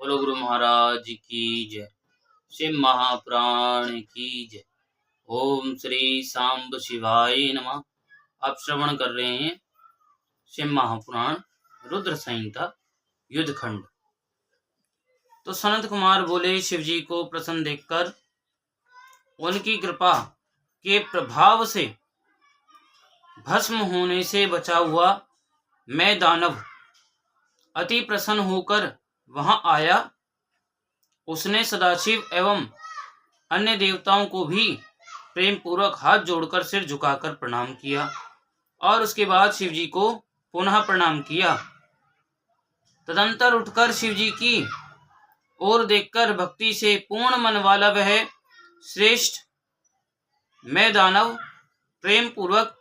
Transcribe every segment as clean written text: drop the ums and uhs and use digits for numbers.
बोलो गुरु महाराज की जय। शिव महापुराण की जय। ओम श्री सांब शिवाय नमः। आप श्रवण कर रहे हैं शिव महापुराण रुद्र संहिता युद्धखंड। तो सनत कुमार बोले, शिव जी को प्रसन्न देखकर उनकी कृपा के प्रभाव से भस्म होने से बचा हुआ मैं दानव अति प्रसन्न होकर वहां आया। उसने सदाशिव एवं अन्य देवताओं को भी प्रेम पूर्वक हाथ जोड़कर सिर झुकाकर प्रणाम किया और उसके बाद शिव जी को पुनः प्रणाम किया। तदंतर उठकर शिव जी की ओर देखकर भक्ति से पूर्ण मन वाला वह श्रेष्ठ मैं दानव प्रेम पूर्वक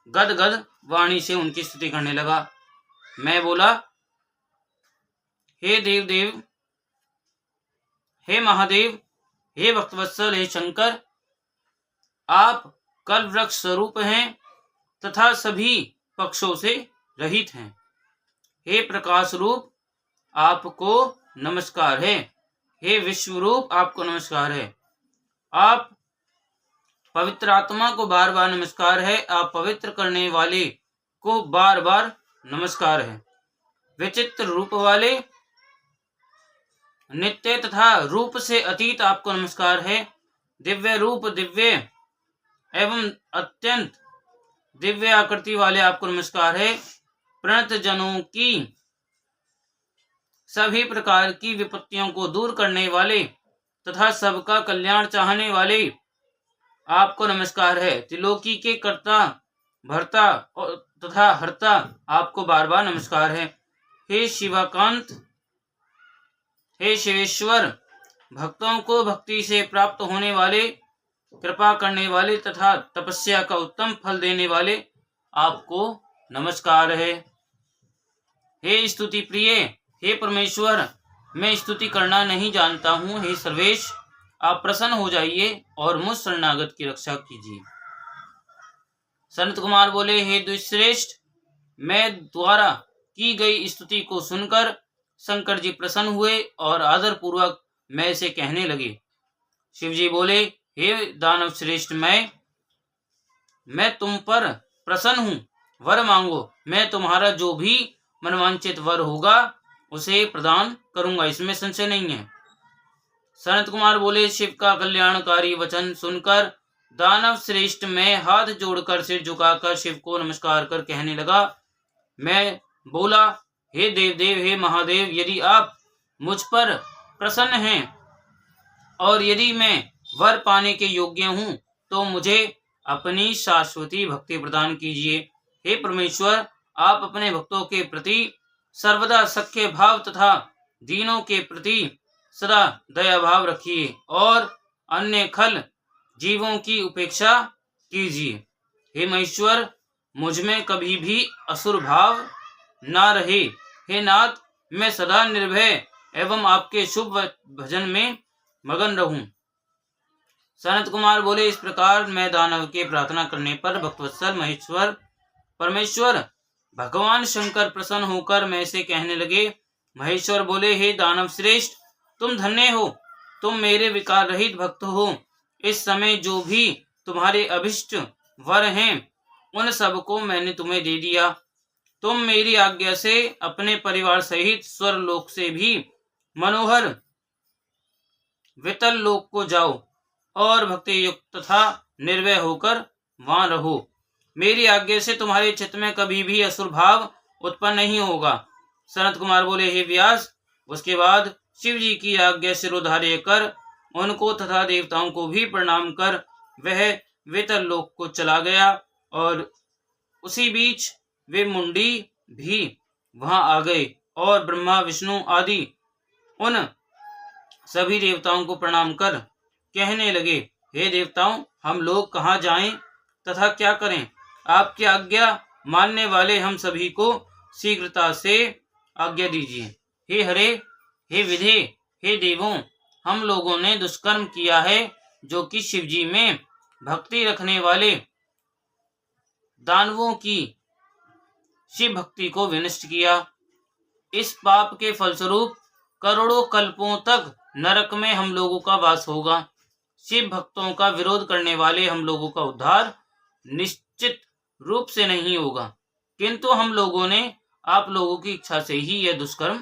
गदगद वाणी से उनकी स्तुति करने लगा। मैं बोला, हे देव देव, हे महादेव, हे भक्तवत्सल, हे शंकर, आप कल्पवृक्ष स्वरूप हैं तथा सभी पक्षों से रहित हैं। हे प्रकाश रूप, आपको नमस्कार है। हे विश्व रूप, आपको नमस्कार है। आप पवित्र आत्मा को बार बार नमस्कार है। आप पवित्र करने वाले को बार बार नमस्कार है। विचित्र रूप वाले, नित्य तथा रूप से अतीत, आपको नमस्कार है। दिव्य रूप, दिव्य एवं अत्यंत दिव्य आकृति वाले, आपको नमस्कार है। प्रणत जनों की सभी प्रकार की विपत्तियों को दूर करने वाले तथा सबका कल्याण चाहने वाले, आपको नमस्कार है। त्रिलोकी के कर्ता, भर्ता तथा हर्ता, आपको बार बार नमस्कार है। हे शिवाकांत, हे शिवेश्वर, भक्तों को भक्ति से प्राप्त होने वाले, कृपा करने वाले तथा तपस्या का उत्तम फल देने वाले, आपको नमस्कार है। हे स्तुति प्रिय, हे परमेश्वर, मैं स्तुति करना नहीं जानता हूँ। हे सर्वेश, आप प्रसन्न हो जाइए और मुझ शरणागत की रक्षा कीजिए। सनत कुमार बोले, हे द्विश्रेष्ठ, मैं द्वारा की गई स्तुति को सुनकर शंकर जी प्रसन्न हुए और आदर पूर्वक मैं से कहने लगे। शिव जी बोले, हे दानव श्रेष्ठ, मैं तुम पर प्रसन्न हूँ। वर मांगो, मैं तुम्हारा जो भी मनवांचित वर होगा उसे प्रदान करूंगा, इसमें संशय नहीं है। सनत कुमार बोले, शिव का कल्याणकारी वचन सुनकर दानव श्रेष्ठ मैं हाथ जोड़कर सिर झुकाकर शिव को नमस्कार कर कहने लगा। मैं बोला, हे देव देव, हे महादेव, यदि आप मुझ पर प्रसन्न हैं और यदि मैं वर पाने के योग्य हूँ तो मुझे अपनी शाश्वती भक्ति प्रदान कीजिए। हे परमेश्वर, आप अपने भक्तों के प्रति सर्वदा सख्य भाव तथा दीनों के प्रति सदा दया भाव रखिए और अन्य खल जीवों की उपेक्षा कीजिए। हे महेश्वर, मुझ में कभी भी असुर भाव ना रहे। हे नाथ, मैं सदा निर्भय एवं आपके शुभ भजन में मगन रहूं। सनत कुमार बोले, इस प्रकार मैं दानव के प्रार्थना करने पर भक्तवत्सल महेश्वर परमेश्वर भगवान शंकर प्रसन्न होकर मैं से कहने लगे। महेश्वर बोले, हे दानव श्रेष्ठ, तुम धन्य हो, तुम मेरे विकार रहित भक्त हो। इस समय जो भी तुम्हारे अभिष्ट वर हैं उन सबको मैंने तुम्हें दे दिया। तुम मेरी आज्ञा से अपने परिवार सहित स्वर्लोक से भी मनोहर वितल लोक को जाओ और भक्ति युक्त तथा निर्भय होकर वहां रहो। मेरी आज्ञा से तुम्हारे चित्त में कभी भी असुर भाव उत्पन्न नहीं होगा। सनत कुमार बोले, हे व्यास, उसके बाद शिव जी की आज्ञा सिरोधार्य कर उनको तथा देवताओं को भी प्रणाम कर वह वितल लोक को चला गया और उसी बीच वे मुंडी भी वहां आ गए और ब्रह्मा विष्णु आदि उन सभी देवताओं को प्रणाम कर कहने लगे, हे देवताओं, हम लोग कहाँ जाएं तथा क्या करें? आपकी आज्ञा मानने वाले हम सभी को शीघ्रता से आज्ञा दीजिए। हे हरे, हे विधे, हे देवों, हम लोगों ने दुष्कर्म किया है जो कि शिव जी में भक्ति रखने वाले दानवों की शिव भक्ति को विनष्ट किया। इस पाप के फलस्वरूप करोड़ों कल्पों तक नरक में हम लोगों का वास होगा। शिव भक्तों का विरोध करने वाले हम लोगों का उद्धार निश्चित रूप से नहीं होगा, किंतु हम लोगों ने आप लोगों की इच्छा से ही यह दुष्कर्म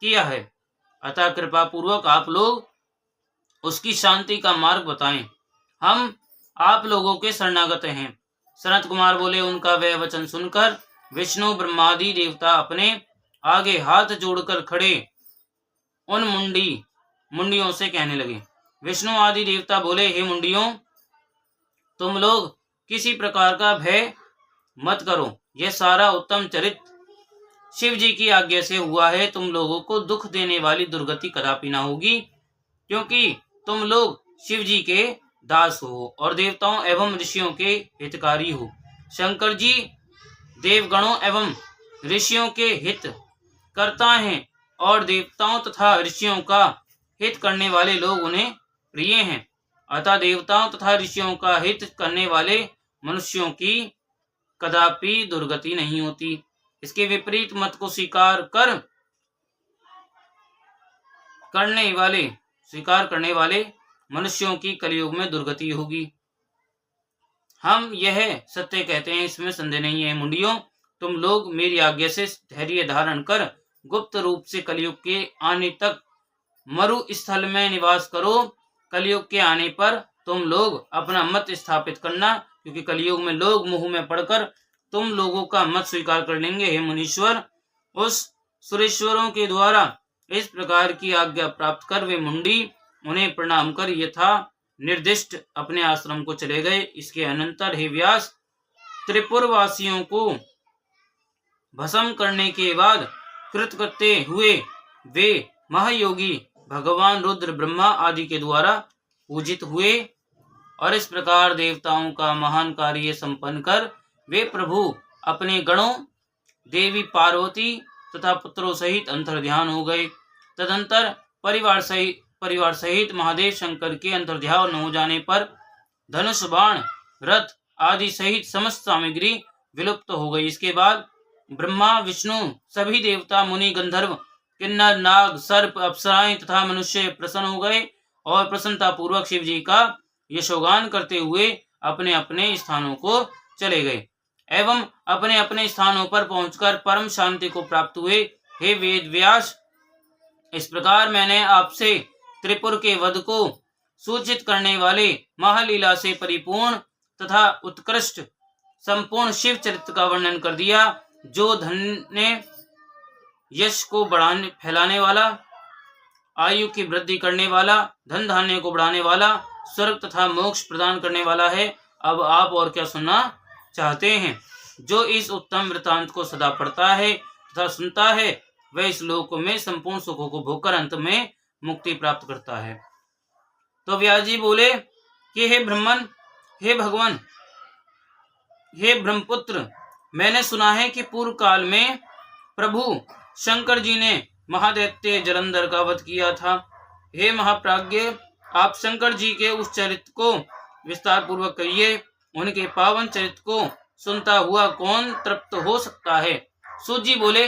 किया है, अतः कृपा पूर्वक आप लोग उसकी शांति का मार्ग बताएं। हम आप लोगों के शरणागत हैं। सनत कुमार बोले, उनका वह वचन सुनकर विष्णु ब्रह्मादि देवता अपने आगे हाथ जोड़कर खड़े उन मुंडियों से कहने लगे। विष्णु आदि देवता बोले, हे मुंडियों, तुम लोग किसी प्रकार का भय मत करो। यह सारा उत्तम चरित्र शिव जी की आज्ञा से हुआ है। तुम लोगों को दुख देने वाली दुर्गति कदापि ना होगी, क्योंकि तुम लोग शिव जी के दास हो और देवताओं एवं ऋषियों के हितकारी हो। शंकर जी देवगणों एवं ऋषियों के हित करता हैं और देवताओं तथा ऋषियों का हित करने वाले लोग उन्हें प्रिय हैं। अतः देवताओं तथा ऋषियों का हित करने वाले मनुष्यों की कदापि दुर्गति नहीं होती। इसके विपरीत मत को स्वीकार करने वाले मनुष्यों की कलयुग में दुर्गति होगी। हम यह सत्य कहते हैं, इसमें संदेह नहीं है। मुंडियों, तुम लोग मेरी आज्ञा से धैर्य धारण कर गुप्त रूप से कलयुग के आने तक मरु स्थल में निवास करो। कलयुग के आने पर तुम लोग अपना मत स्थापित करना, क्योंकि कलयुग में लोग मुंह में पड़कर तुम लोगों का मत स्वीकार कर लेंगे। हे मुनीश्वर, उस सुरेश्वरों के द्वारा इस प्रकार की आज्ञा प्राप्त कर वे मुंडी उन्हें प्रणाम कर यथा निर्दिष्ट अपने आश्रम को चले गए। इसके अनंतर हे व्यास, त्रिपुर वासियों को भस्म करने के बाद कृतकृत्य हुए वे महायोगी भगवान रुद्र ब्रह्मा आदि के द्वारा पूजित हुए और इस प्रकार देवताओं का महान कार्य संपन्न कर वे प्रभु अपने गणों देवी पार्वती तथा पुत्रों सहित अंतर्ध्यान हो गए। तदंतर परिवार सहित महादेव शंकर के अंतर्ध्यान हो जाने पर धनुष बाण रथ आदि सहित समस्त सामग्री विलुप्त हो गई। इसके बाद ब्रह्मा विष्णु सभी देवता मुनि गंधर्व किन्नर नाग सर्प अप्सराएं तथा मनुष्य प्रसन्न हो गए और प्रसन्नता पूर्वक शिव जी का यशोगान करते हुए अपने अपने स्थानों को चले गए एवं अपने अपने स्थानों पर पहुंचकर परम शांति को प्राप्त हुए। हे वेद व्यास, इस प्रकार मैंने आपसे त्रिपुर के वध को सूचित करने वाले महालीला से परिपूर्ण तथा उत्कृष्ट संपूर्ण शिव चरित्र का वर्णन कर दिया, जो धन्य यश को फैलाने वाला, आयु की वृद्धि करने वाला, धन धान्य को बढ़ाने वाला, स्वर्ग तथा मोक्ष प्रदान करने वाला है। अब आप और क्या सुनना चाहते हैं? जो इस उत्तम वृतांत को सदा पढ़ता है तथा सुनता है, वह इस लोक में संपूर्ण सुखों को भोगकर अंत में मुक्ति प्राप्त करता है। तो व्यास जी बोले कि हे ब्रह्मन, हे भगवान, हे ब्रह्मपुत्र, मैंने सुना है कि पूर्व काल में प्रभु शंकर जी ने महादैत्य जलंधर का वध किया था। हे महाप्राज्ञ, आप शंकर जी के उस चरित्र को विस्तार पूर्वक कहिए। उनके पावन चरित्र को सुनता हुआ कौन तृप्त हो सकता है? सूत जी बोले,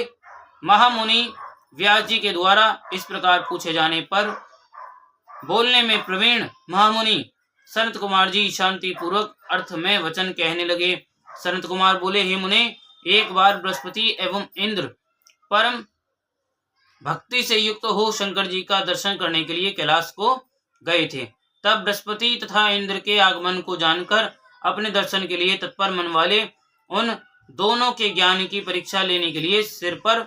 महामुनि व्यास जी के द्वारा इस प्रकार पूछे जाने पर बोलने में प्रवीण महामुनि सनत कुमार जी शांति पूर्वक अर्थ में वचन कहने लगे। सनत कुमार बोले, हे मुने, एक बार बृहस्पति एवं इंद्र परम भक्ति से युक्त हो शंकर जी का दर्शन करने के लिए कैलाश को गए थे। तब बृहस्पति तथा इंद्र के आगमन को जानकर अपने दर्शन के लिए तत्पर मन वाले उन दोनों के ज्ञान की परीक्षा लेने के लिए सिर पर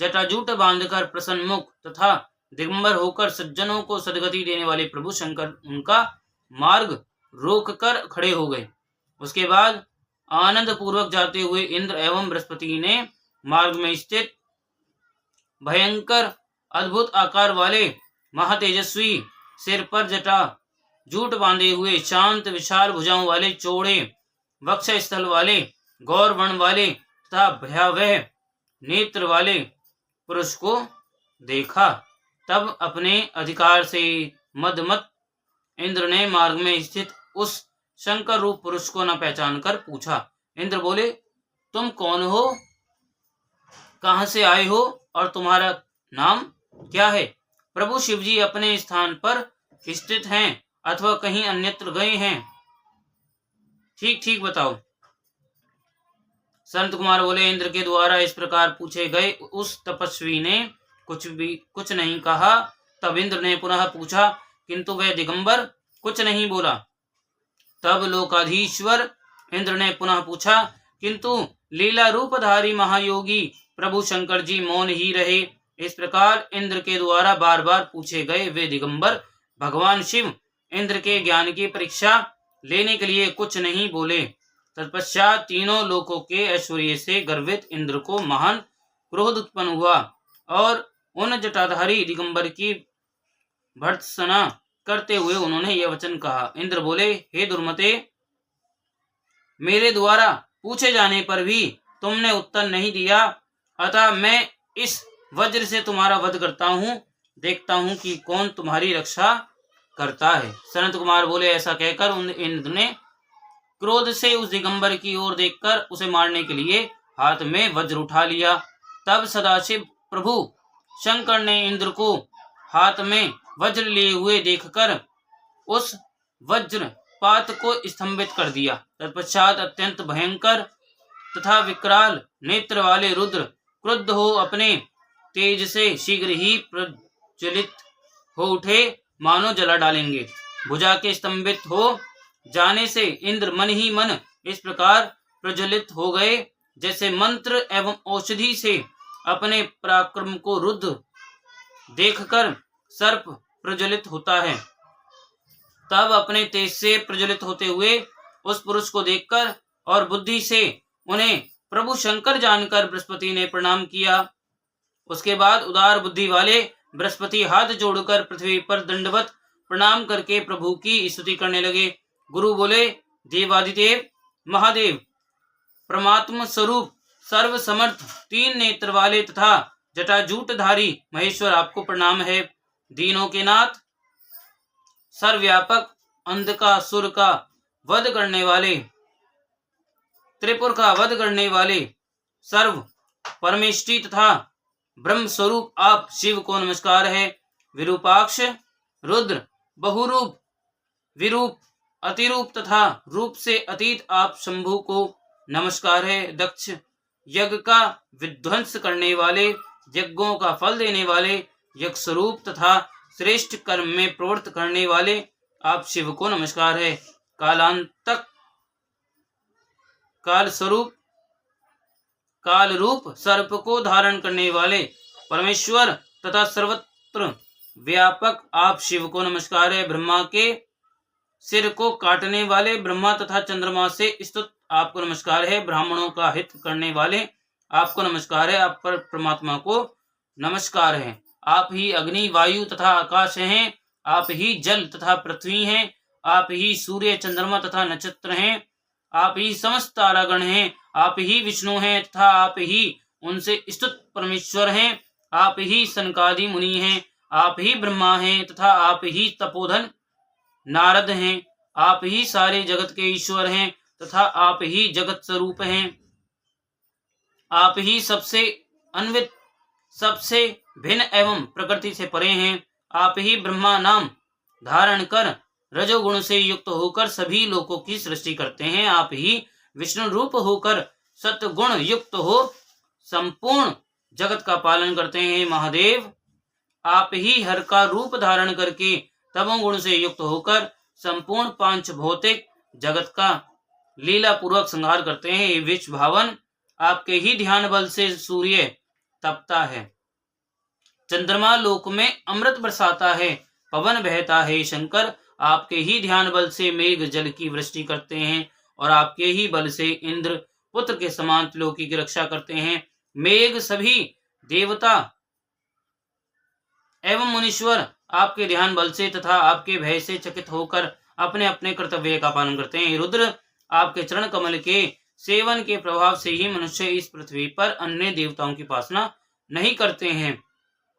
जटाजूट बांधकर प्रसन्न मुख तथा दिगंबर होकर सज्जनों को सदगति देने वाले प्रभु शंकर उनका मार्ग रोक कर खड़े हो गए। उसके बाद आनंद पूर्वक जाते हुए इंद्र एवं बृहस्पति ने मार्ग में स्थित भयंकर अद्भुत आकार वाले महातेजस्वी सिर पर जटा जूट बांधे हुए शांत विशाल भुजाओं वाले चौड़े वक्ष स्थल वाले गौर वर्ण वाले तथा भयावह नेत्र वाले पुरुष को देखा। तब अपने अधिकार से मदमत इंद्र ने मार्ग में स्थित उस शंकर रूप पुरुष को न पहचान कर पूछा। इंद्र बोले, तुम कौन हो, कहां से आए हो और तुम्हारा नाम क्या है? प्रभु शिवजी अपने स्थान पर स्थित हैं अथवा कहीं अन्यत्र गए हैं? ठीक ठीक बताओ। संत कुमार बोले, इंद्र के द्वारा इस प्रकार पूछे गए उस तपस्वी ने कुछ नहीं कहा। तब इंद्र ने पुनः पूछा, किंतु वह दिगंबर कुछ नहीं बोला। तब लोकाधीश्वर इंद्र ने पुनः पूछा, किंतु लीला रूपधारी महायोगी प्रभु शंकर जी मौन ही रहे। इस प्रकार इंद्र के द्वारा बार बार पूछे गए वे दिगंबर भगवान शिव इंद्र के ज्ञान की परीक्षा लेने के लिए कुछ नहीं बोले। तत्पश्चात तीनों लोकों के ऐश्वर्य से गर्वित इंद्र को महान क्रोध उत्पन्न हुआ और उन जटाधारी दिगंबर की भर्त्सना करते हुए उन्होंने यह वचन कहा। इंद्र बोले, हे दुर्मते, मेरे द्वारा पूछे जाने पर भी तुमने उत्तर नहीं दिया, अतः मैं इस वज्र से तुम्हारा वध करता हूँ, देखता हूँ कि कौन तुम्हारी रक्षा करता है। सनत कुमार बोले, ऐसा कहकर उन इंद्र ने क्रोध से उस दिगंबर की ओर देखकर उसे मारने के लिए हाथ में वज्र उठा लिया। तब सदाशिव प्रभु शंकर ने इंद्र को हाथ में वज्र लिए हुए देखकर उस वज्रपात को स्तंभित कर दिया। तत्पश्चात अत्यंत भयंकर तथा विकराल नेत्र वाले रुद्र क्रुद्ध हो अपने तेज से शीघ्र ही प्रज्वलित हो उठे, मानो जला डालेंगे। भुजा के स्तंभित हो जाने से इंद्र मन ही मन इस प्रकार प्रज्वलित हो गए जैसे मंत्र एवं औषधि से अपने पराक्रम को रुद्ध देखकर सर्प प्रज्वलित होता है। तब अपने तेज से प्रज्वलित होते हुए उस पुरुष को देखकर और बुद्धि से उन्हें प्रभु शंकर जानकर बृहस्पति ने प्रणाम किया। उसके बाद उदार बुद्धि वाले बृहस्पति हाथ जोड़कर पृथ्वी पर दंडवत प्रणाम करके प्रभु की स्तुति करने लगे। गुरु बोले, देवादिदेव महादेव परमात्म स्वरूप सर्व समर्थ तीन नेत्र वाले तथा जटाजूटधारी महेश्वर, आपको प्रणाम है। दीनों के नाथ, सर्वव्यापक, अंधकासुर का वध करने वाले, त्रिपुर का वध करने वाले, सर्व परमेष्टि तथा ब्रह्म स्वरूप आप शिव को नमस्कार है। विरूपाक्ष, रुद्र, बहुरूप, विरूप, अतिरूप तथा रूप से अतीत आप शंभु को नमस्कार है। दक्ष यज्ञ का विध्वंस करने वाले, यज्ञों का फल देने वाले, यज्ञ स्वरूप तथा श्रेष्ठ कर्म में प्रवृत्त करने वाले आप शिव को नमस्कार है। कालांतक, काल स्वरूप, काल रूप सर्प को धारण करने वाले परमेश्वर तथा सर्वत्र व्यापक आप शिव को नमस्कार है। ब्रह्मा के सिर को काटने वाले, ब्रह्मा तथा चंद्रमा से स्तुत आपको नमस्कार है। ब्राह्मणों का हित करने वाले आपको नमस्कार है। आप पर परमात्मा को नमस्कार है। आप ही अग्नि, वायु तथा आकाश हैं। आप ही जल तथा पृथ्वी हैं। आप ही सूर्य, चंद्रमा तथा नक्षत्र हैं। आप ही समस्त तारागण हैं। आप ही विष्णु हैं तथा आप ही उनसे स्तुत परमेश्वर हैं। आप ही सनकादि मुनि हैं। आप ही ब्रह्मा हैं तथा आप ही तपोधन नारद हैं। आप ही सारे जगत के ईश्वर हैं तथा आप ही जगत स्वरूप हैं। आप ही सबसे अन्वित, सबसे भिन्न एवं प्रकृति से परे हैं। आप ही ब्रह्मा नाम धारण कर रजोगुण से युक्त होकर सभी लोकों की सृष्टि करते हैं। आप ही विष्णु रूप होकर सत्गुण युक्त हो संपूर्ण जगत का पालन करते हैं। महादेव, आप ही हर का रूप धारण करके तमोगुण से युक्त होकर संपूर्ण पांच भौतिक जगत का लीला पूर्वक संहार करते हैं। विश्व भावन, आपके ही ध्यान बल से सूर्य तपता है, चंद्रमा लोक में अमृत बरसाता है, पवन बहता है। शंकर, आपके ही ध्यान बल से मेघ जल की वृष्टि करते हैं और आपके ही बल से इंद्र पुत्र के समान त्रिलोकी की रक्षा करते हैं। मेघ सभी देवता एवं मुनीश्वर आपके ध्यान बल से तथा आपके भय से चकित होकर अपने अपने कर्तव्य का पालन करते हैं। रुद्र, आपके चरण कमल के सेवन के प्रभाव से ही मनुष्य इस पृथ्वी पर अन्य देवताओं की उपासना नहीं करते हैं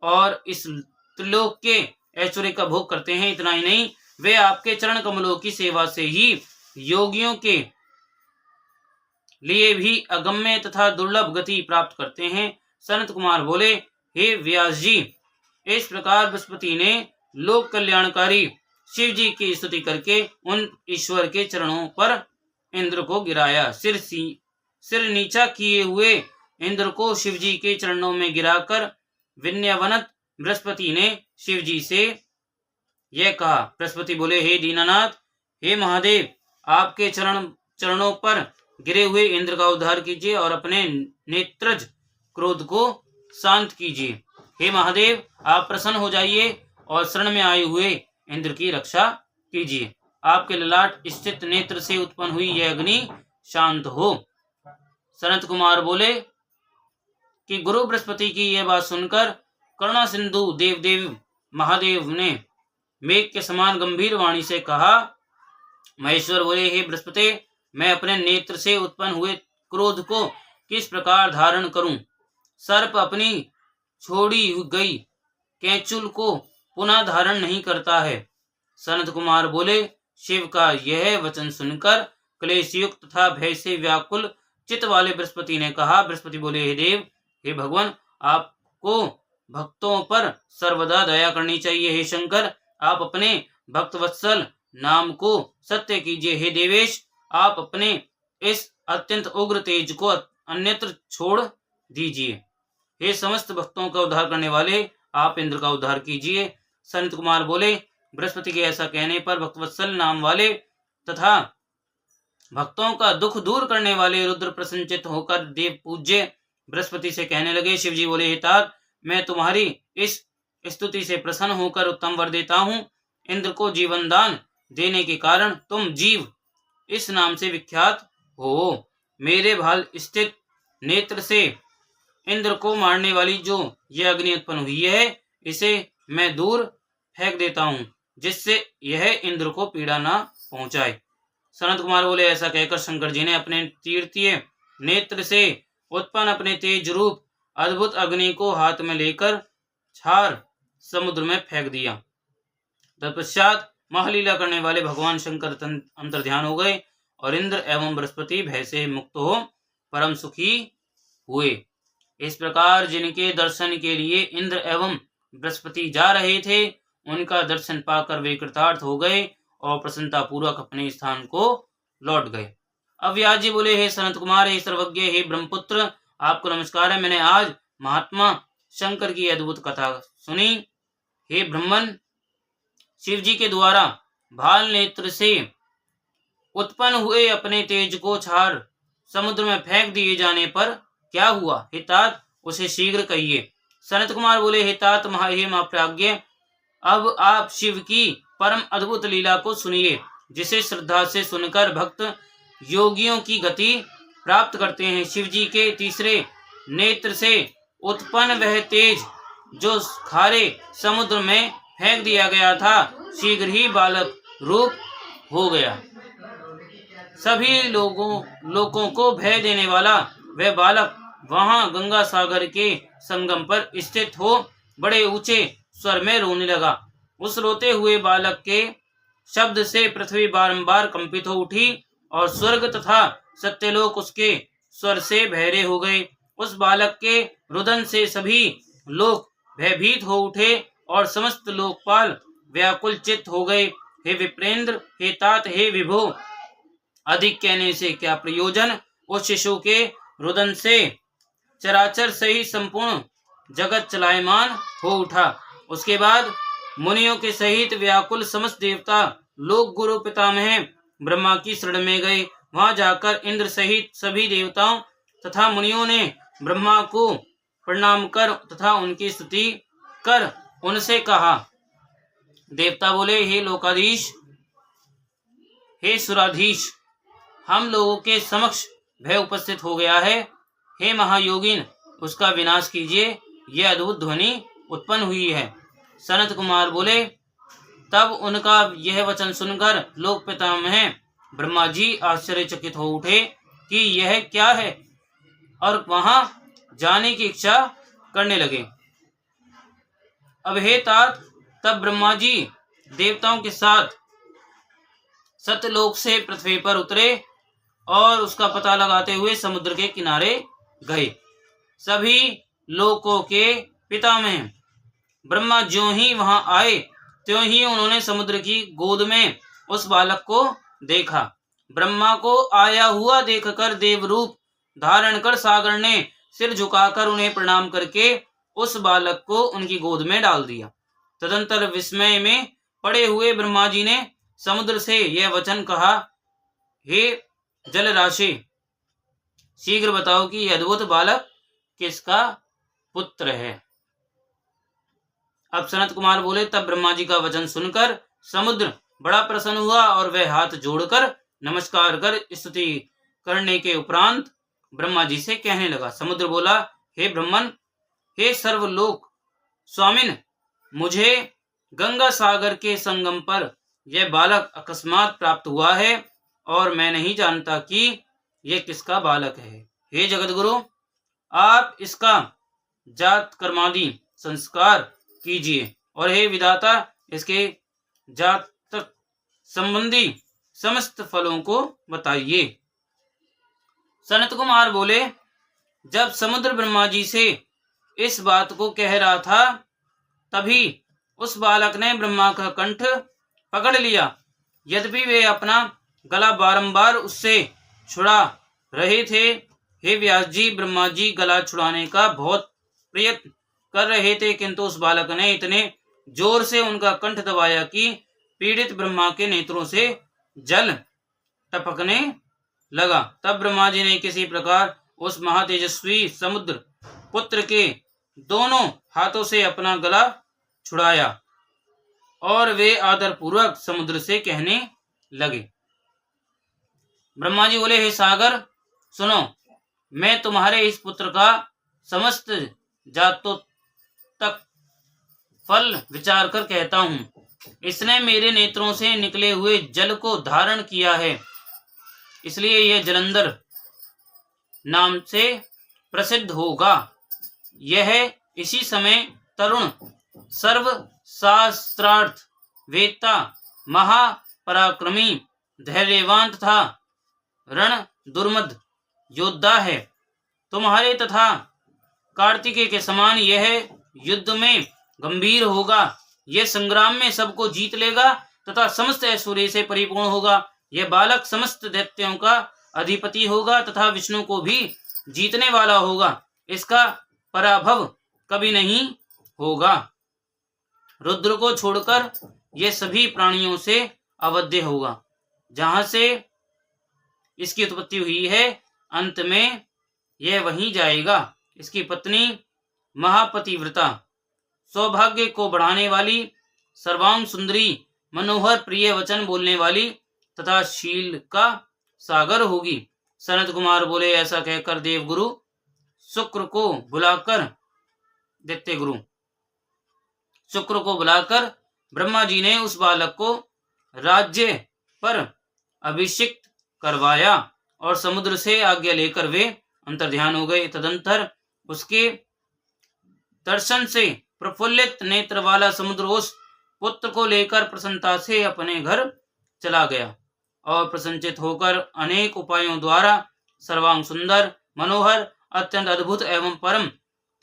और इस त्रिलोक के ऐश्वर्य का भोग करते हैं। इतना ही नहीं, वे आपके चरण कमलों की सेवा से ही योगियों के लिए भी अगम्य तथा दुर्लभ गति प्राप्त करते हैं। सनत कुमार बोले, हे व्यास जी, इस प्रकार बृहस्पति ने लोक कल्याणकारी शिव जी की स्तुति करके उन ईश्वर के चरणों पर इंद्र को गिराया। सिर नीचा किए हुए इंद्र को शिव जी के चरणों में गिराकर विनयवनत बृहस्पति ने शिव जी से यह कहा। बृहस्पति बोले, हे दीनानाथ, हे महादेव, आपके चरणों पर गिरे हुए इंद्र का उद्धार कीजिए और अपने नेत्रज क्रोध को शांत कीजिए। हे महादेव, आप प्रसन्न हो जाइए और शरण में आए हुए इंद्र की रक्षा कीजिए। आपके ललाट स्थित नेत्र से उत्पन्न हुई यह अग्नि शांत हो। सनत कुमार बोले कि गुरु बृहस्पति की यह बात सुनकर करुणा सिंधु देव महादेव ने मेघ के समान गंभीर वाणी से कहा। महेश्वर बोले, हे बृहस्पति, मैं अपने नेत्र से उत्पन्न हुए क्रोध को किस प्रकार धारण करूं? सर्प अपनी छोड़ी गई कैंचुल को पुनः धारण नहीं करता है। सनत कुमार बोले, शिव का यह वचन सुनकर क्लेश युक्त तथा भय से व्याकुल चित्त वाले बृहस्पति ने कहा। बृहस्पति बोले, हे देव, हे भगवान, आपको भक्तों पर सर्वदा दया करनी चाहिए। हे शंकर, आप अपने भक्तवत्सल नाम को सत्य कीजिए। हे देवेश, आप अपने इस अत्यंत उग्र तेज को अन्यत्र छोड़ दीजिए। हे समस्त भक्तों का उद्धार करने वाले, आप इंद्र का उद्धार कीजिए। सनत कुमार बोले, बृहस्पति के ऐसा कहने पर भक्तवत्सल नाम वाले तथा भक्तों का दुख दूर करने वाले रुद्र प्रसन्नचित होकर देव पूज्य बृहस्पति से कहने लगे। शिवजी बोले, हे तात, मैं तुम्हारी इस स्तुति से प्रसन्न होकर उत्तम वर देता हूँ। इंद्र को जीवन दान देने के कारण तुम जीव इस नाम से विख्यात हो। मेरे भाल स्थित नेत्र से इंद्र को मारने वाली जो यह अग्नि उत्पन्न हुई है, इसे मैं दूर फेंक देता हूँ, जिससे यह इंद्र को पीड़ा ना पहुंचाए। सनत कुमार बोले, ऐसा कहकर शंकर जी ने अपने तीर्थीय नेत्र से उत्पन्न अपने तेज रूप अद्भुत अग्नि को हाथ में लेकर क्षार समुद्र में फेंक दिया। तत्पश्चात महलीला करने वाले भगवान शंकर अंतर्ध्यान हो गए और इंद्र एवं बृहस्पति भय से मुक्त हो परम सुखी हुए। इस प्रकार जिनके दर्शन के लिए इंद्र एवं बृहस्पति जा रहे थे, उनका दर्शन पाकर वे कृतार्थ हो गए और प्रसन्नता पूर्वक अपने स्थान को लौट गए। अब व्यास जी बोले, हे सनत कुमार, हे सर्वज्ञ, हे ब्रह्मपुत्र, आपको नमस्कार है। मैंने आज महात्मा शंकर की अद्भुत कथा सुनी। हे ब्रह्मन, शिव जी के द्वारा भाल नेत्र से उत्पन्न हुए अपने तेज को क्षार समुद्र में फेंक दिए जाने पर क्या हुआ? हे तात, उसे शीघ्र कहिए। सनत कुमार बोले, हे तात, हे महाप्राज्ञ, अब आप शिव की परम अद्भुत लीला को सुनिए, जिसे श्रद्धा से सुनकर भक्त योगियों की गति प्राप्त करते हैं। शिव जी के तीसरे नेत्र से उत्पन्न वह तेज जो खारे समुद्र में फेंक दिया गया था, शीघ्र ही बालक रूप हो गया। सभी लोगों को भय देने वाला वह बालक वहां गंगा सागर के संगम पर स्थित हो बड़े ऊंचे स्वर में रोने लगा। उस रोते हुए बालक के शब्द से पृथ्वी बारंबार कंपित हो उठी और स्वर्ग तथा सत्यलोक उसके स्वर से बहरे हो गए। उस बालक के रुदन से सभी लोग भयभीत हो उठे और समस्त लोकपाल व्याकुल चित्त हो गए। हे विप्रेंद्र, हे तात, हे विभो, अधिक कहने से क्या प्रयोजन? उस शिशु के रुदन से चराचर सही संपूर्ण जगत चलायमान हो उठा। उसके बाद मुनियों के सहित व्याकुल समस्त देवता लोग गुरु पितामह ब्रह्मा की शरण में गए। वहां जाकर इंद्र सहित सभी देवताओं तथा मुनियों ने ब्रह्मा को प्रणाम कर तथा उनकी स्तुति कर उनसे कहा। देवता बोले, हे लोकाधीश, हे सुराधीश, हम लोगों के समक्ष भय उपस्थित हो गया है। हे महायोगिन, उसका विनाश कीजिए। यह अद्भुत ध्वनि उत्पन्न हुई है। सनत कुमार बोले, तब उनका यह वचन सुनकर लोक पितामह ब्रह्मा जी आश्चर्यचकित हो उठे कि यह क्या है, और वहां जाने की इच्छा करने लगे। अब हे तात, तब ब्रह्मा जी देवताओं के साथ सत्यलोक से पृथ्वी पर उतरे और उसका पता लगाते हुए समुद्र के किनारे गए। सभी लोकों के पितामह ब्रह्मा ज्यों ही वहां आए त्यों ही उन्होंने समुद्र की गोद में उस बालक को देखा। ब्रह्मा को आया हुआ देखकर देवरूप धारण कर सागर ने सिर झुकाकर उन्हें प्रणाम करके उस बालक को उनकी गोद में डाल दिया। तदंतर विस्मय में पड़े हुए ब्रह्मा जी ने समुद्र से यह वचन कहा, हे जल राशि, शीघ्र बताओ कि यह अद्भुत बालक किसका पुत्र है। अब सनत कुमार बोले, तब ब्रह्मा जी का वचन सुनकर समुद्र बड़ा प्रसन्न हुआ और वह हाथ जोड़कर नमस्कार कर स्तुति करने के उपरांत ब्रह्मा जी से कहने लगा। समुद्र बोला, हे ब्रह्मन, हे सर्वलोक स्वामिन, मुझे गंगा सागर के संगम पर यह बालक अकस्मात प्राप्त हुआ है और मैं नहीं जानता कि यह किसका बालक है। हे जगतगुरु, आप इसका जात कर्मादि संस्कार कीजिए और हे विधाता, इसके जातक संबंधी समस्त फलों को बताइए। सनत कुमार बोले, जब समुद्र ब्रह्मा जी से इस बात को कह रहा था तभी उस बालक ने ब्रह्मा का कंठ पकड़ लिया। यद्यपि वे अपना गला बारंबार उससे छुड़ा रहे थे। हे व्यास जी, ब्रह्मा जी गला छुड़ाने का बहुत प्रयत्न कर रहे थे, किंतु उस बालक ने इतने जोर से उनका कंठ दबाया कि पीड़ित ब्रह्मा के नेत्रों से जल टपकने लगा। तब ब्रह्मा जी ने किसी प्रकार उस महातेजस्वी समुद्र पुत्र के दोनों हाथों से अपना गला छुड़ाया और वे आदर पूर्वक समुद्र से कहने लगे। ब्रह्मा जी बोले, हे सागर सुनो, मैं तुम्हारे इस पुत्र का समस्त जातों तक फल विचार कर कहता हूँ। इसने मेरे नेत्रों से निकले हुए जल को धारण किया है, इसलिए यह जलंधर नाम से प्रसिद्ध होगा। यह इसी समय तरुण सर्व शास्त्रार्थ वेत्ता महापराक्रमी धैर्यवान तथा रण दुर्मद योद्धा है। तुम्हारे तथा कार्तिकेय के समान यह युद्ध में गंभीर होगा। यह संग्राम में सबको जीत लेगा तथा समस्त ऐश्वर्य से परिपूर्ण होगा। यह बालक समस्त दैत्यों का अधिपति होगा तथा विष्णु को भी जीतने वाला होगा। इसका पराभव कभी नहीं होगा। रुद्र को छोड़कर यह सभी प्राणियों से अवध्य होगा। जहां से इसकी उत्पत्ति हुई है, अंत में यह वहीं जाएगा। इसकी पत्नी महापतिव्रता, सौभाग्य को बढ़ाने वाली, सर्वांग सुंदरी, मनोहर प्रिय वचन बोलने वाली तथा शील का सागर होगी। सनत कुमार बोले, ऐसा कहकर देवगुरु शुक्र को बुलाकर ब्रह्मा जी ने उस बालक को राज्य पर अभिषिक्त करवाया और समुद्र से आज्ञा लेकर वे अंतर्ध्यान हो गए। तदंतर उसके दर्शन से प्रफुल्लित नेत्र वाला समुद्र उस पुत्र को लेकर प्रसन्नता से अपने घर चला गया और प्रसन्नचित होकर अनेक उपायों द्वारा सर्वांग सुंदर, मनोहर, अत्यंत अद्भुत एवं परम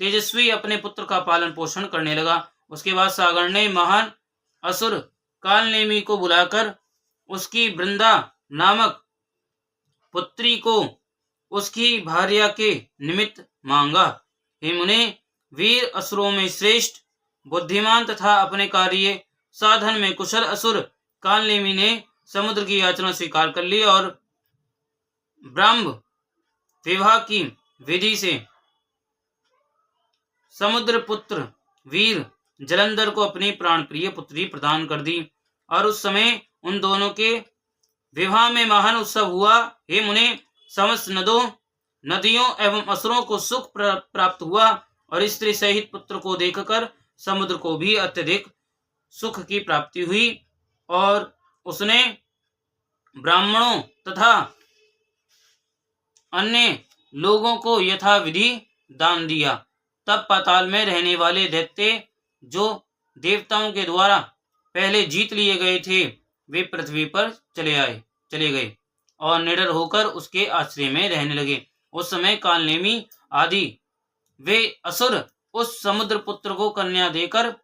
तेजस्वी अपने पुत्र का पालन पोषण करने लगा। उसके बाद सागर ने महान असुर कालनेमी को बुलाकर उसकी वृंदा नामक पुत्री को उसकी भार्या के निमित्त मांगा। हे मुने, वीर असुरों में श्रेष्ठ, बुद्धिमान तथा अपने कार्य साधन में कुशल असुर कालनेमी ने समुद्र की याचना स्वीकार कर ली और ब्रह्म विवाह की विधि से समुद्र पुत्र वीर जलंधर को अपनी प्राण प्रिय पुत्री प्रदान कर दी। और उस समय उन दोनों के विवाह में महान उत्सव हुआ। हे मुने, समस्त नदियों एवं असुरों को सुख प्राप्त हुआ और स्त्री सहित पुत्र को देखकर समुद्र को भी अत्यधिक सुख की प्राप्ति हुई और उसने ब्राह्मणों तथा अन्य लोगों को यथाविधि दान दिया। तब पाताल में रहने वाले दैत्य जो देवताओं के द्वारा पहले जीत लिए गए थे, वे पृथ्वी पर चले गए और निडर होकर उसके आश्रय में रहने लगे। उस समय कालनेमी आदि वे असुर उस समुद्र पुत्र को कन्या देकर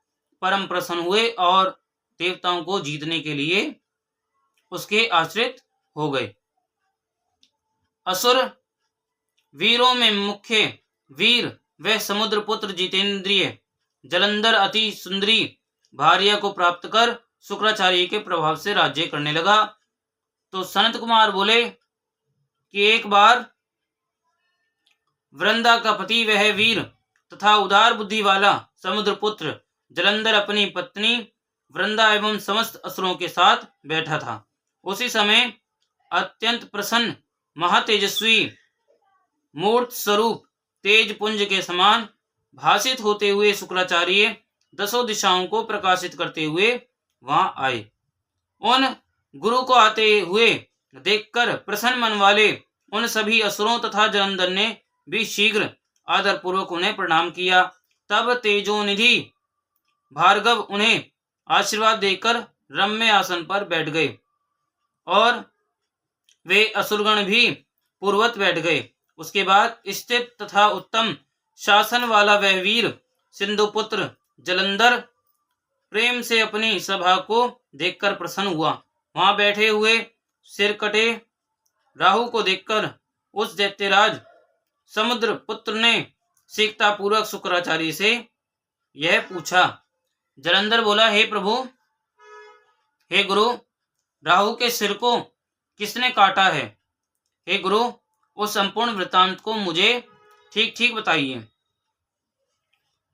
परम प्रसन्न हुए और देवताओं को जीतने के लिए उसके आश्रित हो गए। असुर वीरों में मुख्य वीर वह समुद्र पुत्र जितेंद्रिय जलंधर अति सुंदरी भार्या को प्राप्त कर शुक्राचार्य के प्रभाव से राज्य करने लगा। तो सनत कुमार बोले कि एक बार वृंदा का पति वह वीर तथा उदार बुद्धि वाला समुद्र पुत्र जलंधर अपनी पत्नी वृंदा एवं समस्त असुरों के साथ बैठा था। उसी समय अत्यंत प्रसन्न महातेजस्वी मूर्त स्वरूप तेज पुंज के समान भासित होते हुए शुक्राचार्य दसों दिशाओं को प्रकाशित करते हुए वहां आए। उन गुरु को आते हुए देखकर प्रसन्न मन वाले उन सभी असुरों तथा जलंधर ने भी शीघ्र आदर पूर्वक उन्हें प्रणाम किया। तब तेजोनिधि भार्गव उन्हें आशीर्वाद देकर रम्य आसन पर बैठ गए और वे असुरगण भी पूर्वत बैठ गए। उसके बाद स्थित तथा उत्तम शासन वाला वह वीर सिंधुपुत्र जलंधर प्रेम से अपनी सभा को देखकर प्रसन्न हुआ। वहां बैठे हुए सिरकटे राहु को देखकर उस दैत्यराज समुद्र पुत्र ने सीखता पूर्वक शुक्राचार्य से यह पूछा। जलंधर बोला, हे प्रभु, हे गुरु, राहु के सिर को किसने काटा है? हे गुरु, उस संपूर्ण वृत्तांत को मुझे ठीक ठीक बताइए।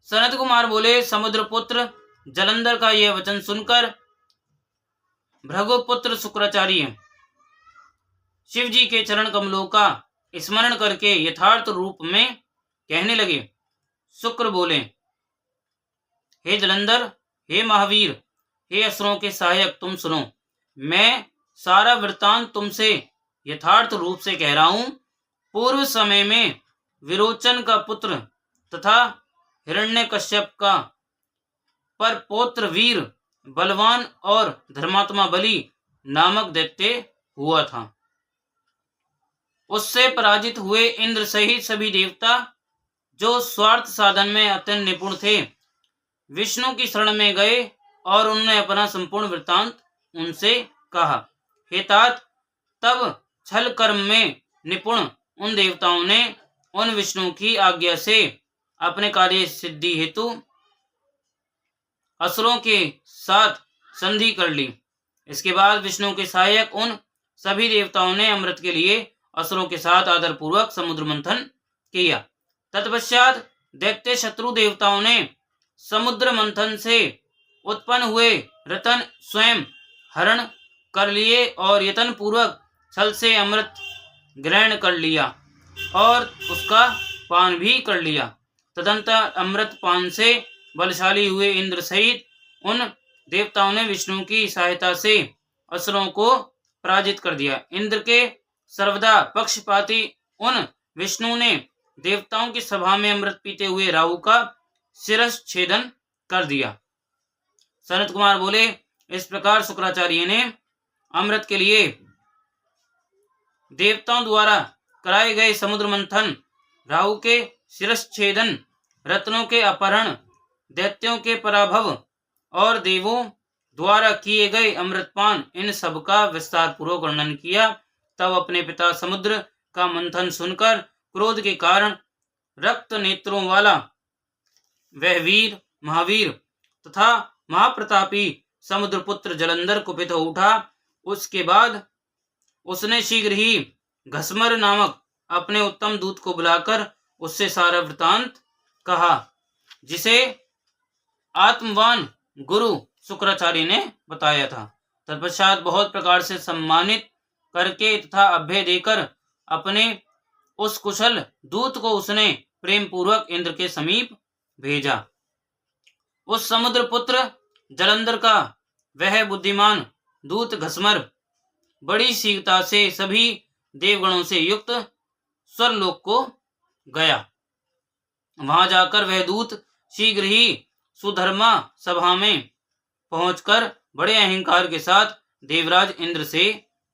सनत कुमार बोले, समुद्र पुत्र जलंधर का यह वचन सुनकर भृगुपुत्र शुक्राचार्य शिव जी के चरण कमलों का स्मरण करके यथार्थ रूप में कहने लगे। शुक्र बोले, हे जलंधर, हे महावीर, हे असुरों के सहायक, तुम सुनो। मैं सारा वृत्तांत तुमसे यथार्थ रूप से कह रहा हूं। पूर्व समय में विरोचन का पुत्र तथा हिरण्यकश्यप का पर पौत्र वीर बलवान और धर्मात्मा बलि नामक दैत्य हुआ था। उससे पराजित हुए इंद्र सहित सभी देवता जो स्वार्थ साधन में अत्यंत निपुण थे, विष्णु की शरण में गए और उन्होंने अपना संपूर्ण वृत्तांत उनसे कहा। हे तात, तब छल कर्म में निपुण उन देवताओं ने उन विष्णु की आज्ञा से अपने कार्य सिद्धि हेतु असुरों के साथ संधि कर ली। इसके बाद विष्णु के सहायक उन सभी देवताओं ने अमृत के लिए असुरों के साथ आदर पूर्वक समुद्र मंथन किया। तत्पश्चात दैत्य शत्रु देवताओं ने समुद्र मंथन से उत्पन्न हुए रतन स्वयं हरण कर लिए और यत्न पूर्वक छल से अमृत ग्रहण कर लिया और उसका पान भी कर लिया। तदंतर अमृत पान से बलशाली हुए इंद्र सहित उन देवताओं ने विष्णु की सहायता से असुरों को पराजित कर दिया। इंद्र के सर्वदा पक्षपाती उन विष्णु ने देवताओं की सभा में अमृत पीते हुए राहु का शिरस छेदन कर दिया। सनत कुमार बोले, इस प्रकार शुक्राचार्य ने अमृत के लिए देवताओं द्वारा कराए गए समुद्र मंथन, राहु के शिरस छेदन, रत्नों के अपहरण, दैत्यों के पराभव और देवों द्वारा किए गए अमृतपान, इन सब का विस्तार पूर्वक वर्णन किया। तब अपने पिता समुद्र का मंथन सुनकर क्रोध के कारण रक्त नेत्रों वाला वह वीर महावीर तथा महाप्रतापी समुद्रपुत्र जलंधर कुपित हो उठा। उसके बाद उसने शीघ्र ही घसमर नामक अपने उत्तम दूत को बुलाकर उससे सारा वृतांत कहा, जिसे आत्मवान गुरु शुक्राचार्य ने बताया था। तत्पश्चात बहुत प्रकार से सम्मानित करके तथा अभय देकर अपने उस कुशल दूत को उसने प्रेम पूर्वक इंद्र के समीप भेजा। उस समुद्र पुत्र जलंधर का वह बुद्धिमान दूत घसमर बड़ी शीघ्रता से सभी देवगणों से युक्त स्वर्लोक को गया। वहां जाकर वह दूत शीघ्र ही सुधर्मा सभा में पहुंचकर बड़े अहंकार के साथ देवराज इंद्र से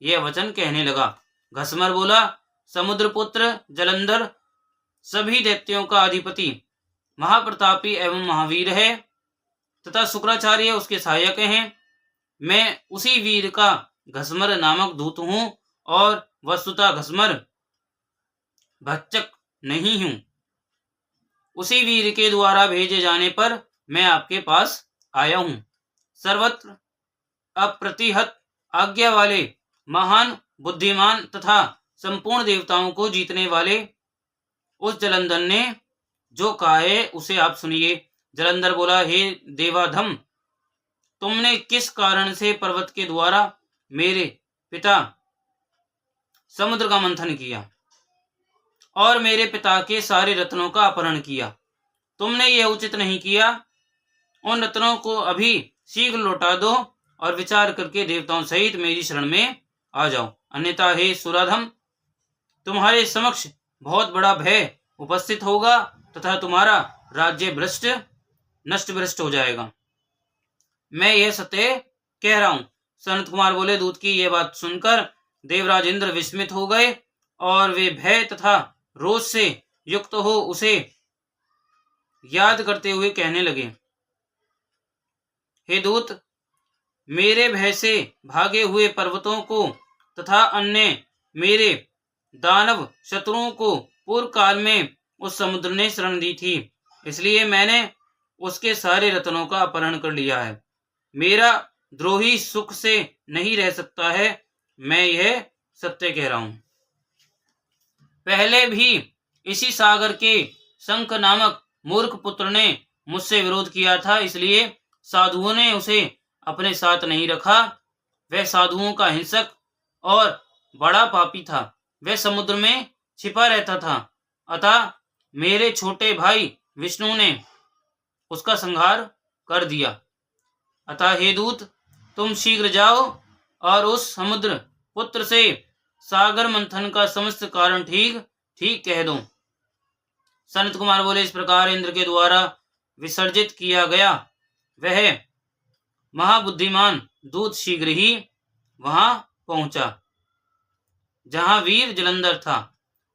यह वचन कहने लगा। घसमर बोला, समुद्रपुत्र जलंधर सभी दैत्यों का अधिपति महाप्रतापी एवं महावीर है। तथा शुक्राचार्य उसके सहायक हैं। मैं उसी वीर का घसमर नामक दूत हूँ और वस्तुतः घसमर भक्षक नहीं हूँ। उसी वीर के द्वारा भेजे जाने पर मैं आपके पास आया हूँ। सर्वत्र अप्रतिहत आज्ञा वाले महान बुद्धिमान तथा संपूर्ण देवताओं को जीतने वाले उस जलंधर ने जो कहा है उसे आप सुनिए। जलंधर बोला, हे देवाधम, तुमने किस कारण से पर्वत के द्वारा मेरे पिता समुद्र का मंथन किया और मेरे पिता के सारे रत्नों का अपहरण किया? तुमने यह उचित नहीं किया। उन रत्नों को अभी शीघ्र लौटा दो और विचार करके देवताओं सहित मेरी शरण में आ जाओ, अन्यथा हे सुराधम, तुम्हारे समक्ष बहुत बड़ा भय उपस्थित होगा तथा तुम्हारा राज्य नष्ट भ्रष्ट हो जाएगा। मैं यह सत्य कह रहा हूं। सनत कुमार बोले, दूत की यह बात सुनकर देवराज इंद्र विस्मित हो गए और वे भय तथा रोष से युक्त हो उसे याद करते हुए कहने लगे, हे दूत, मेरे भय से भागे हुए पर्वतों को तथा अन्य मेरे दानव शत्रुओं को पूर्व काल में उस समुद्र ने शरण दी थी, इसलिए मैंने उसके सारे रत्नों का अपहरण कर लिया है। मेरा द्रोही सुख से नहीं रह सकता है। मैं यह सत्य कह रहा हूं। पहले भी इसी सागर के शंख नामक मूर्ख पुत्र ने मुझसे विरोध किया था, इसलिए साधुओं ने उसे अपने साथ नहीं रखा। वह साधुओं का हिंसक और बड़ा पापी था। वह समुद्र में छिपा रहता था, अतः मेरे छोटे भाई विष्णु ने उसका संहार कर दिया। अतः हे दूत, तुम शीघ्र जाओ और उस समुद्र पुत्र से सागर मंथन का समस्त कारण ठीक ठीक कह दो। सनत कुमार बोले, इस प्रकार इंद्र के द्वारा विसर्जित किया गया वह महाबुद्धिमान दूत शीघ्र ही वहां पहुंचा जहां वीर जलंधर था।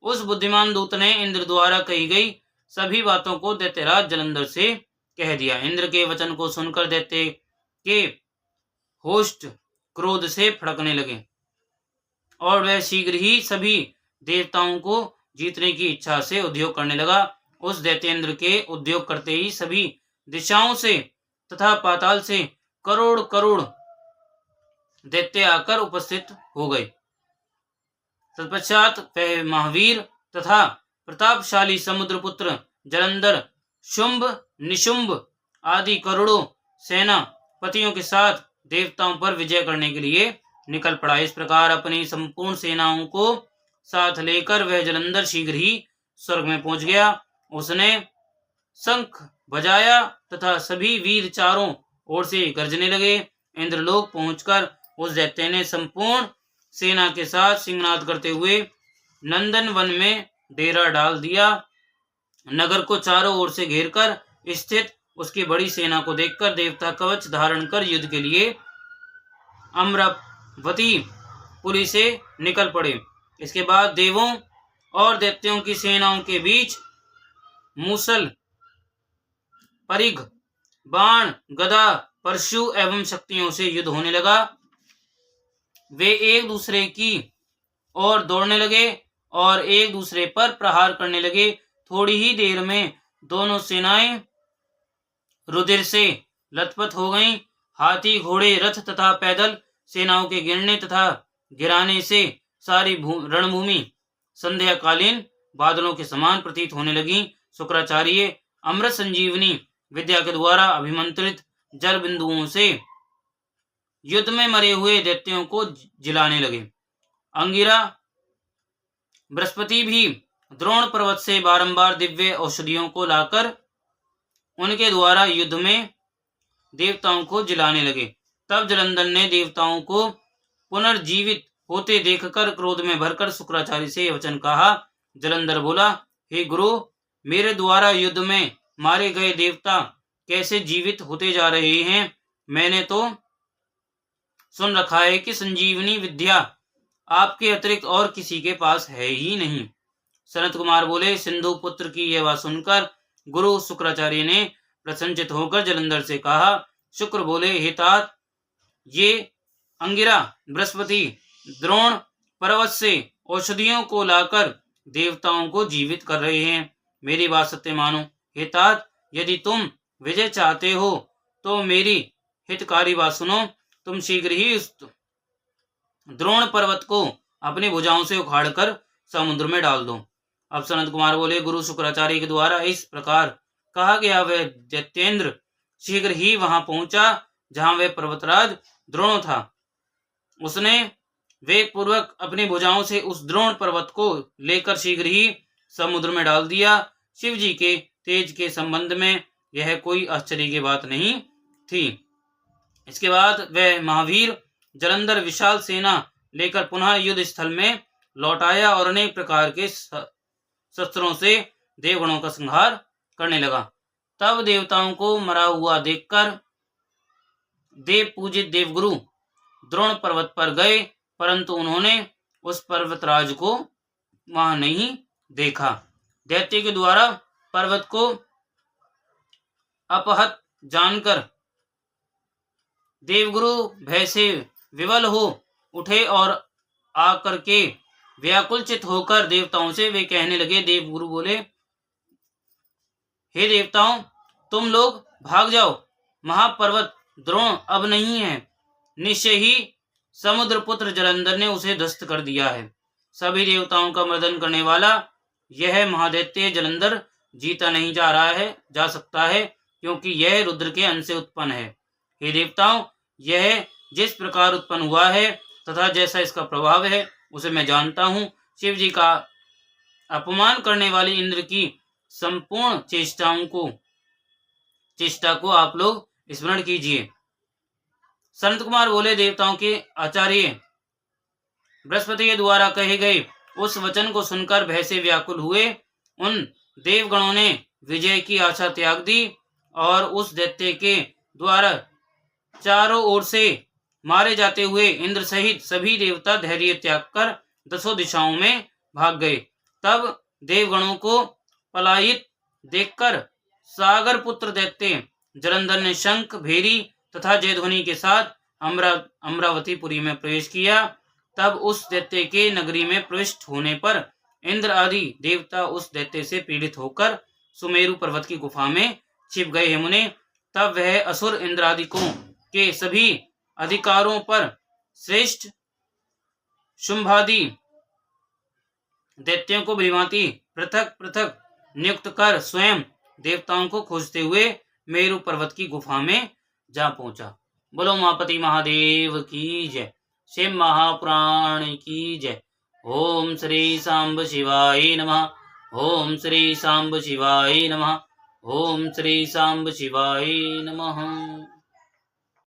उस बुद्धिमान दूत ने इंद्र द्वारा कही गई सभी बातों को दैत्यराज जलंधर से कह दिया। इंद्र के वचन को सुनकर दैत्य के होस्ट क्रोध से फड़कने लगे और वह शीघ्र ही सभी देवताओं को जीतने की इच्छा से उद्योग करने लगा। उस दैत्येंद्र के उद्योग करते ही सभी दिशाओं से तथा पाताल से करोड़ करोड़ दैत्य आकर उपस्थित हो गए। तत्पश्चात वह महावीर तथा प्रतापशाली समुद्रपुत्र जलंधर शुंभ निशुंभ आदि करोड़ों सेनापतियों के साथ देवताओं पर विजय करने के लिए निकल पड़ा। इस प्रकार अपनी संपूर्ण सेनाओं को साथ लेकर वह जलंधर शीघ्र ही स्वर्ग में पहुंच गया। उसने शंख बजाया तथा सभी वीर चारों ओर से गरजने लगे। इंद्रलोक पहुंचकर उस दैत्य ने संपूर्ण सेना के साथ सिंहनाद करते हुए नंदन वन में डेरा डाल दिया। नगर को चारों ओर से घेरकर स्थित उसकी बड़ी सेना को देखकर देवता कवच धारण कर युद्ध के लिए अमरावती पुरी से निकल पड़े। इसके बाद देवों और दैत्यों की सेनाओं के बीच मूसल, परिघ, बाण, गदा, परशु एवं शक्तियों से युद्ध होने लगा। वे एक दूसरे की ओर दौड़ने लगे और एक दूसरे पर प्रहार करने लगे। थोड़ी ही देर में दोनों सेनाएं रुधिर से लथपथ हो गईं। हाथी, घोड़े, रथ तथा पैदल सेनाओं के गिरने तथा गिराने से सारी रणभूमि संध्याकालीन बादलों के समान प्रतीत होने लगी। शुक्राचार्य अमृत संजीवनी विद्या के द्वारा अभिमंत्रित जल बिंदुओं से युद्ध में मरे हुए दैत्यों को जिलाने लगे। अंगिरा बृहस्पति भी द्रोण पर्वत से बारंबार दिव्य औषधियों को लाकर उनके द्वारा युद्ध में देवताओं को जिलाने लगे। तब जलंधर ने देवताओं को पुनर्जीवित होते देखकर क्रोध में भरकर शुक्राचार्य से यह वचन कहा। जलंधर बोला, हे गुरु, मेरे द्वारा युद्ध में मारे गए देवता कैसे जीवित होते जा रहे हैं? मैंने तो सुन रखा है कि संजीवनी विद्या आपके अतिरिक्त और किसी के पास है ही नहीं। सनत कुमार बोले, सिंधु पुत्र की यह बात सुनकर गुरु शुक्राचार्य ने प्रसन्नचित होकर जलंधर से कहा। शुक्र बोले, हे तात, ये अंगिरा बृहस्पति द्रोण पर्वत से औषधियों को लाकर देवताओं को जीवित कर रहे हैं। मेरी बात सत्य मानो। हे तात, यदि तुम विजय चाहते हो तो मेरी हितकारी बात सुनो। तुम शीघ्र ही उस द्रोण पर्वत को अपनी भुजाओं से उखाड़कर समुद्र में डाल दो। अब सनत कुमार बोले, गुरु शुक्राचार्य के द्वारा इस प्रकार कहा गया वह दैत्येंद्र शीघ्र ही वहां पहुंचा जहां वह पर्वतराज द्रोण था। उसने वेग पूर्वक अपनी भुजाओं से उस द्रोण पर्वत को लेकर शीघ्र ही समुद्र में डाल दिया। शिव जी के तेज के संबंध में यह कोई आश्चर्य की बात नहीं थी। इसके बाद वह महावीर जलंधर विशाल सेना लेकर पुनः युद्ध स्थल में लौट आया और अनेक प्रकार के शस्त्रों से देवगणों का संहार करने लगा। तब देवताओं को मरा हुआ देखकर देव पूजित देवगुरु द्रोण पर्वत पर गए, परंतु उन्होंने उस पर्वतराज को वहां नहीं देखा। दैत्य के द्वारा पर्वत को अपहत जानकर देवगुरु भय से विवल हो उठे और आकर के व्याकुलचित होकर देवताओं से वे कहने लगे। देवगुरु बोले, हे देवताओं, तुम लोग भाग जाओ, महापर्वत द्रोण अब नहीं है। निश्चय ही समुद्रपुत्र जलंधर ने उसे ध्वस्त कर दिया है। सभी देवताओं का मर्दन करने वाला यह महादैत्य जलंधर जीता नहीं जा सकता है, क्योंकि यह रुद्र के अंश से उत्पन्न है। हे देवताओं, यह जिस प्रकार उत्पन्न हुआ है तथा जैसा इसका प्रभाव है उसे मैं जानता हूँ। शिव जी का अपमान करने वाले इंद्र की संपूर्ण चेष्टा को आप लोग स्मरण कीजिए। संत कुमार बोले, देवताओं के आचार्य बृहस्पति के द्वारा कहे गए उस वचन को सुनकर भय से व्याकुल हुए उन देवगणों ने विजय की आशा त्याग दी और उस दैत्य के द्वारा चारों ओर से मारे जाते हुए इंद्र सहित सभी देवता धैर्य त्याग कर दसों दिशाओं में भाग गए। तब देवगणों को पलायित देखकर सागर पुत्र दैत्य जलंधर ने शंख, भेरी तथा जयध्वनि के साथ अमरावतीपुरी में प्रवेश किया। तब उस दैत्य के नगरी में प्रविष्ट होने पर इंद्र आदि देवता उस दैत्य से पीड़ित होकर सुमेरु पर्वत की गुफा में छिप गए हैं मुने। तब वह असुर इंद्रादिकों के सभी अधिकारों पर श्रेष्ठ शुंभादि दैत्यों को भांति पृथक पृथक नियुक्त कर स्वयं देवताओं को खोजते हुए मेरु पर्वत की गुफा में जा पहुंचा। बोलो उमापति महादेव की जय, शिव महापुराण की जय। ओम श्री सांब शिवाय नमः। ओम श्री सांब शिवाय नमः। ओम श्री सांब शिवाय नमः।